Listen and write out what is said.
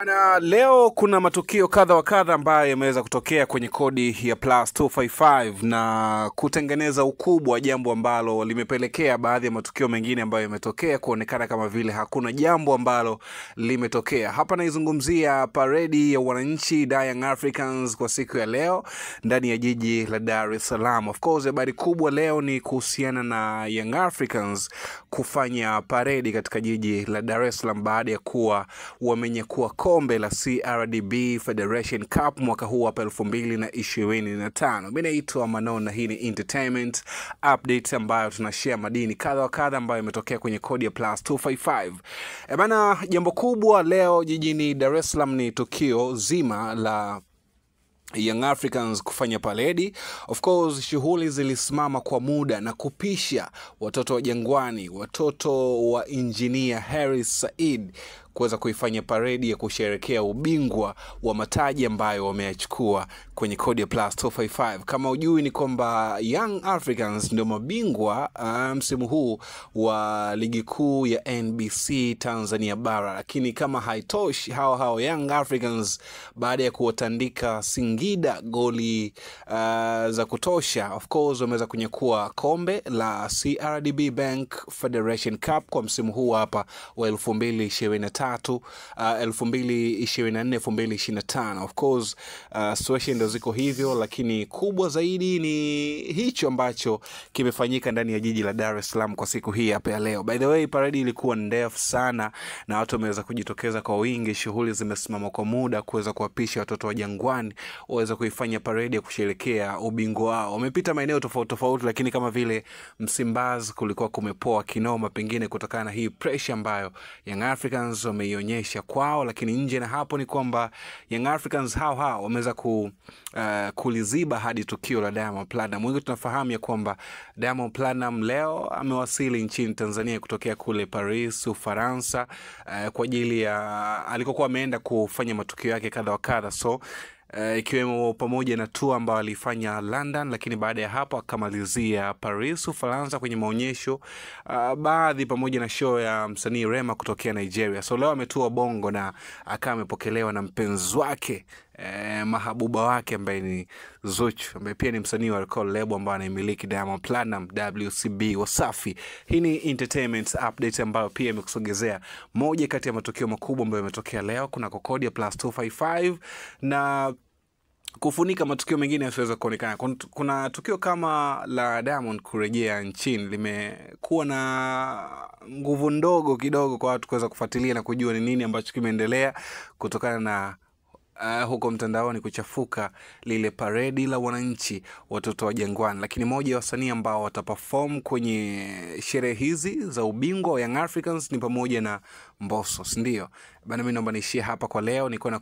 Na leo kuna matukio kadha wa kadha ambayo yameweza kutokea kwenye kodi ya plus 255 na kutengeneza ukubwa, jambo ambalo limepelekea baadhi ya matukio mengine ambayo yametokea kuonekana kama vile hakuna jambo ambalo limetokea. Hapa naizungumzia paredi ya wananchi Young Africans kwa siku ya leo ndani ya jiji la Dar es Salaam. Of course, habari kubwa leo ni kuhusiana na Young Africans kufanya paredi katika jiji la Dar es Salaam baada ya kuwa wamenyakua kombe la CRDB Federation Cup mwaka huu hapa 2025. Mimi naitwa Manon na hii ni Entertainment Update ambayo tunashare madini kadha wa kadha ambayo yametokea kwenye kodi ya plus 255. Bana, jambo kubwa leo jijini Dar es Salaam ni tukio zima la Young Africans kufanya paredi. Of course, shughuli zilisimama kwa muda na kupisha watoto wa Jangwani, watoto wa Engineer Harris Said kuweza kuifanya paredi ya kusherekea ubingwa wa mataji ambayo wameyachukua kwenye kodi ya plus 255. Kama ujui ni kwamba Young Africans ndio mabingwa msimu huu wa ligi kuu ya NBC Tanzania bara, lakini kama haitoshi, hao Young Africans baada ya kuwatandika Singida goli za kutosha, of course wameweza kunyakua kombe la CRDB Bank Federation Cup kwa msimu huu hapa wa 2024 2025. Of course situation ndio ziko hivyo, lakini kubwa zaidi ni hicho ambacho kimefanyika ndani ya jiji la Dar es Salaam kwa siku hii hapa ya leo. By the way, parade ilikuwa ndefu sana na watu wameweza kujitokeza kwa wingi. Shughuli zimesimama kwa muda kuweza kuwapisha watoto wa Jangwani waweza kuifanya parade ya kusherehekea ubingwa wao. Wamepita maeneo tofauti tofauti, lakini kama vile Msimbazi kulikuwa kumepoa kinoma, pengine kutokana na hii pressure ambayo Young Africans wameionyesha kwao. Lakini nje na hapo ni kwamba Young Africans hao wameweza kuliziba hadi tukio la Diamond Platnumz. Mwingi tunafahamu ya kwamba Diamond Platnumz leo amewasili nchini Tanzania kutokea kule Paris, Ufaransa, kwa ajili ya alikokuwa ameenda kufanya matukio yake kadha wa kadha, so ikiwemo pamoja na tour ambayo alifanya London, lakini baada ya hapo akamalizia Paris, Ufaransa kwenye maonyesho baadhi pamoja na show ya msanii Rema kutokea Nigeria. So leo ametua Bongo na akawa amepokelewa na mpenzi wake, mahabuba wake ambaye ni Zuchu, ambaye pia ni msanii wa record label ambaye anaimiliki Diamond Platnumz, WCB Wasafi. Hii ni Entertainment Update ambayo pia imekusogezea moja kati ya matukio makubwa ambayo yametokea leo kuna kodi ya plus 255 na kufunika matukio mengine yasiweza kuonekana. Kuna tukio kama la Diamond kurejea nchini limekuwa na nguvu ndogo kidogo kwa watu kuweza kufuatilia na kujua ni nini ambacho kimeendelea kutokana na huko mtandaoni kuchafuka lile paredi la wananchi watoto wa Jangwani. Lakini moja ya wasanii ambao wataperform kwenye sherehe hizi za ubingwa wa Young Africans ni pamoja na Mbosso, ndio bana. Mimi naomba niishie hapa kwa leo. Niko na